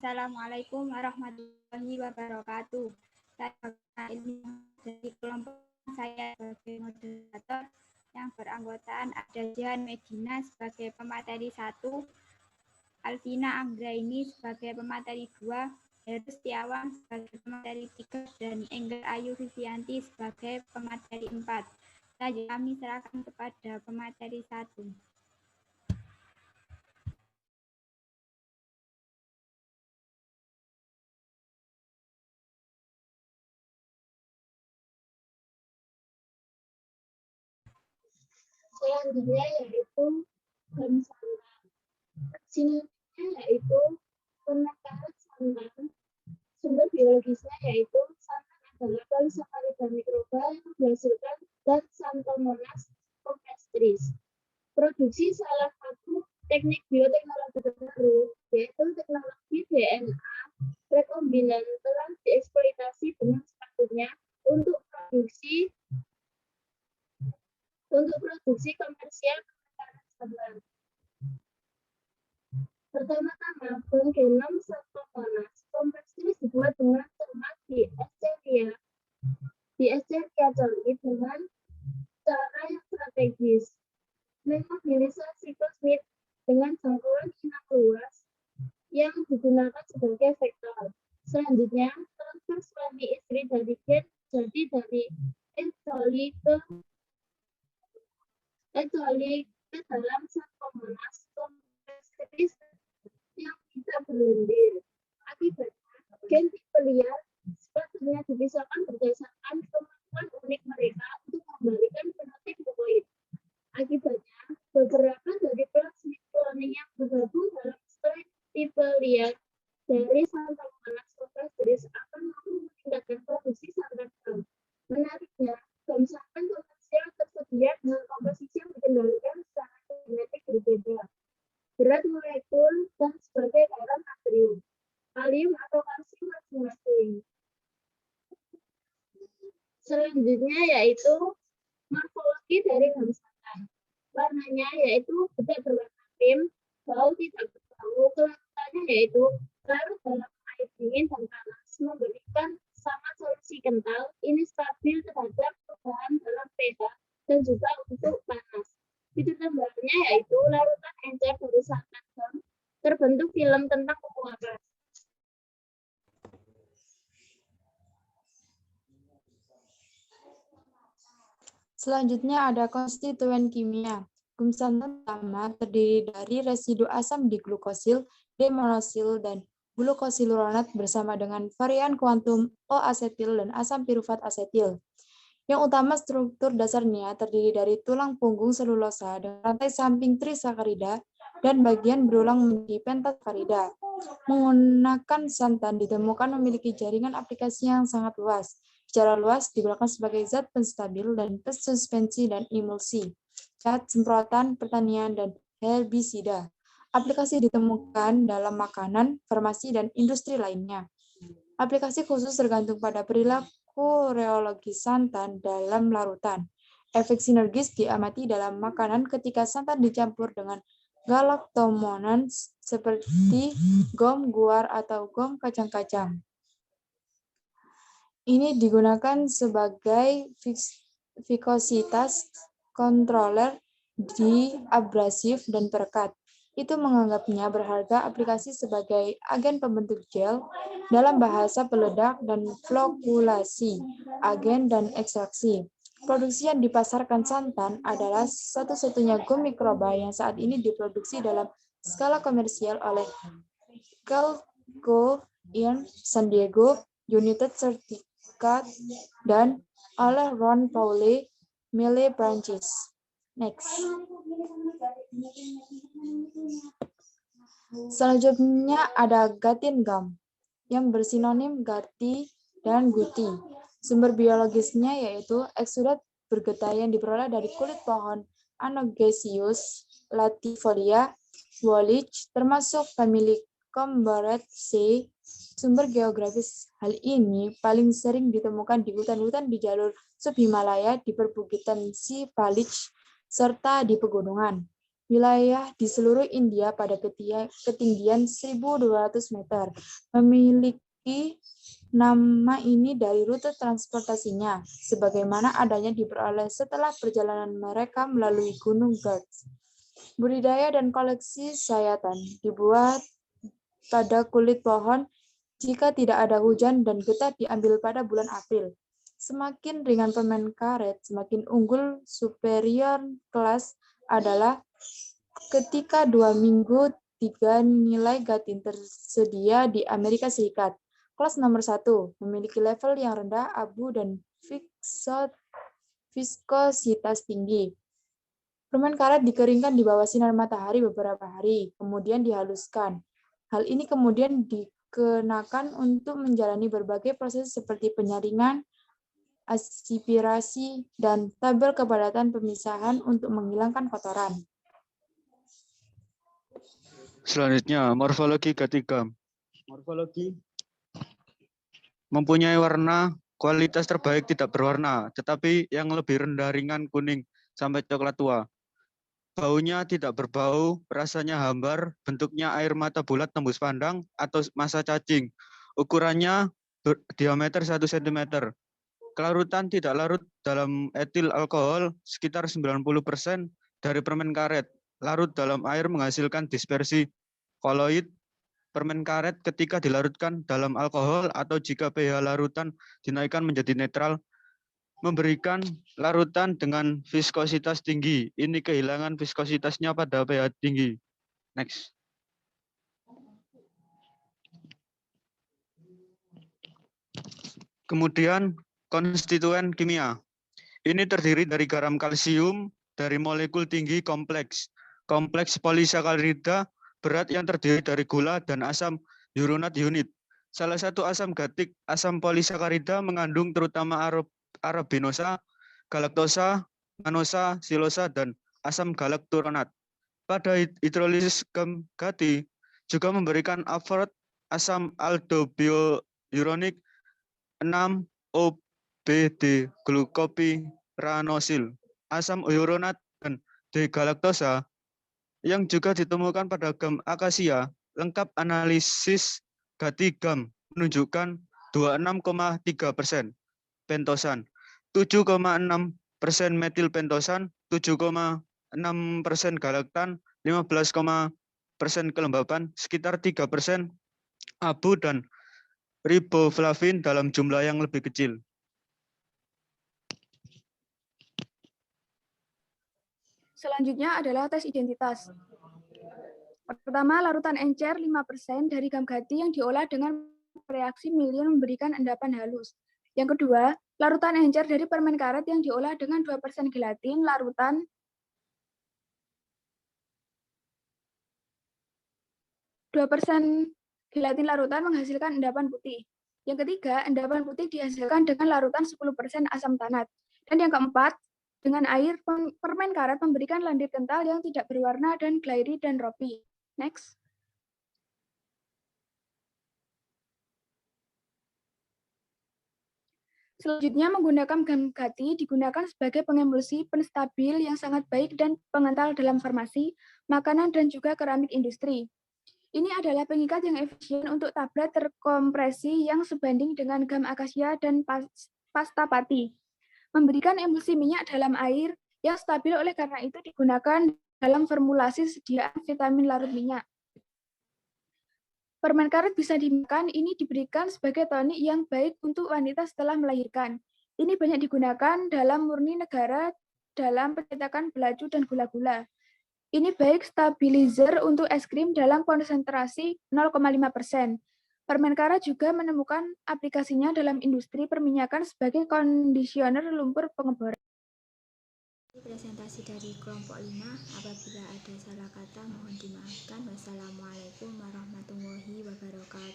Assalamualaikum warahmatullahi wabarakatuh. Saya dari kelompok saya sebagai moderator yang beranggotaan ada Jihan Medina sebagai pemateri 1, Alvina Anggraini sebagai pemateri 2, Heru Setiawan sebagai pemateri 3, dan Enggar Ayu Vivianti sebagai pemateri 4. Saja kami serahkan kepada pemateri 1. Selanjutnya yaitu santan. Sinopsisnya yaitu penekanan santan. Sumber biologisnya yaitu santan adalah polisakarida mikroba yang dihasilkan dan Xanthomonas campestris. Produksi salah satu teknik bioteknologi terbaru yaitu teknologi DNA rekombinan telah dieksploitasi dengan sepatutnya untuk produksi komersial penekanan santan. Pertama-tama, genom Xanthomonas campestris dibuat dengan cermat di Escherichia coli dengan cara yang strategis. Memobilisasi plasmid dengan jangkauan inang luas yang digunakan sebagai vektor. Selanjutnya, transfer suami istri dari gen jadi dari E. coli ke dalam Xanthomonas campestris yang tidak berlendir. Akibatnya, gen tipe liar sepatutnya dipisahkan berdasarkan kemampuan unik mereka untuk memberikan fenotip monoid. Akibatnya, beberapa dari plasmid cloning yang bergabung dalam strain tipe liar dari Xanthomonas campestris akan mampu meningkatkan produksi santan gam. Menariknya, gam santan komersial tersedia dengan komposisi yang dikendalikan secara genetik berbeda. Berat molekul dan sebagai garam natrium, kalium atau kalsium masing-masing. Selanjutnya yaitu morfologi dari gam santan. Warnanya yaitu tidak berwarna krim, bau tidak berbau, kelarutannya yaitu larut dalam air dingin dan panas, memberikan sama solusi kental, ini stabil terhadap perubahan dalam pH dan juga untuk panas. Fitur tambahannya yaitu larutan encer dari santan gam terbentuk film tentang penguapan. Selanjutnya ada konstituen kimia. Gum santan pertama terdiri dari residu asam diglukosil, D-monosil, dan glukosiluronat bersama dengan varian kuantum O-asetil dan asam pirufat asetil. Yang utama struktur dasarnya terdiri dari tulang punggung selulosa dengan rantai samping trisakarida dan bagian berulang menjadi pentasakarida. Menggunakan santan ditemukan memiliki jaringan aplikasi yang sangat luas. Secara luas digunakan sebagai zat penstabil dan pensuspensi dan emulsi, zat semprotan, pertanian, dan herbisida. Aplikasi ditemukan dalam makanan, farmasi, dan industri lainnya. Aplikasi khusus tergantung pada perilaku reologi santan dalam larutan. Efek sinergis diamati dalam makanan ketika santan dicampur dengan galactomannan seperti gom guar atau gom kacang-kacang. Ini digunakan sebagai vikositas controller di abrasif dan perekat. Itu menganggapnya berharga aplikasi sebagai agen pembentuk gel dalam bahasa peledak dan flokulasi, agen dan ekstraksi. Produksi yang dipasarkan santan adalah satu-satunya gum mikroba yang saat ini diproduksi dalam skala komersial oleh Calco in San Diego, United States, dan oleh Ron Pauli, Mille Branches. Next. Selanjutnya ada gatin gum, yang bersinonim gati dan guti. Sumber biologisnya yaitu eksudat bergetah yang diperoleh dari kulit pohon Anogaceous latifolia, Wallich, termasuk famili Combareaceae. Sumber geografis hal ini paling sering ditemukan di hutan-hutan di jalur sub-Himalaya, di perbukitan Sivalich, serta di pegunungan. wilayah di seluruh India pada ketinggian 1.200 meter. Memiliki nama ini dari rute transportasinya, sebagaimana adanya diperoleh setelah perjalanan mereka melalui Gunung Ghats. Budidaya dan koleksi sayatan dibuat pada kulit pohon jika tidak ada hujan dan getah diambil pada bulan April. Semakin ringan permen karet, semakin unggul. Superior kelas adalah ketika 2 minggu 3 nilai Gatin tersedia di Amerika Serikat. Kelas nomor 1 memiliki level yang rendah, abu, dan viskositas tinggi. Permen karet dikeringkan di bawah sinar matahari beberapa hari, kemudian dihaluskan. Hal ini kemudian dikenakan untuk menjalani berbagai proses seperti penyaringan, aspirasi, dan tabel kepadatan pemisahan untuk menghilangkan kotoran. Selanjutnya, morfologi Gatigam. Morfologi mempunyai warna kualitas terbaik tidak berwarna, tetapi yang lebih rendah ringan kuning sampai coklat tua. Baunya tidak berbau, rasanya hambar, bentuknya air mata bulat tembus pandang atau massa cacing. Ukurannya diameter 1 cm. Kelarutan tidak larut dalam etil alkohol sekitar 90% dari permen karet. Larut dalam air menghasilkan dispersi koloid. Permen karet ketika dilarutkan dalam alkohol atau jika pH larutan dinaikkan menjadi netral, memberikan larutan dengan viskositas tinggi. Ini kehilangan viskositasnya pada pH tinggi. Next. Kemudian konstituen kimia. Ini terdiri dari garam kalsium dari molekul tinggi kompleks. Kompleks polisakarida berat yang terdiri dari gula dan asam uronat unit. Salah satu asam gatik, asam polisakarida mengandung terutama arabinosa, galaktosa, manosa, silosa, dan asam galakturonat. Pada hidrolisis gati juga memberikan avert asam aldobiouronic 6-OBD glukopiranosil, asam uronat, dan D-galaktosa yang juga ditemukan pada gam akasia. Lengkap analisis Gatigam menunjukkan 26,3% pentosan, 7,6% metil pentosan, 7,6% galaktan, 15% kelembapan, sekitar 3% abu dan riboflavin dalam jumlah yang lebih kecil. Selanjutnya adalah tes identitas. Pertama, larutan encer 5% dari gam gati yang diolah dengan reaksi Million memberikan endapan halus. Yang kedua, larutan encer dari permen karet yang diolah dengan 2% gelatin, larutan 2% gelatin larutan menghasilkan endapan putih. Yang ketiga, endapan putih dihasilkan dengan larutan 10% asam tanat. Dan yang keempat, dengan air, permen karet memberikan lendir kental yang tidak berwarna dan glairy dan ropy. Next. Selanjutnya, menggunakan gam gati digunakan sebagai pengemulsi penstabil yang sangat baik dan pengental dalam farmasi, makanan, dan juga keramik industri. Ini adalah pengikat yang efisien untuk tablet terkompresi yang sebanding dengan gam akasia dan pasta pati. Memberikan emulsi minyak dalam air yang stabil, oleh karena itu digunakan dalam formulasi sediaan vitamin larut minyak. Permen karet bisa dimakan, ini diberikan sebagai tonik yang baik untuk wanita setelah melahirkan. Ini banyak digunakan dalam murni negara dalam pencetakan belaju dan gula-gula. Ini baik stabilizer untuk es krim dalam konsentrasi 0,5%. Permen karet juga menemukan aplikasinya dalam industri perminyakan sebagai kondisioner lumpur pengeboran. Presentasi dari kelompok 5. Apabila ada salah kata mohon dimaafkan. Wassalamualaikum warahmatullahi wabarakatuh.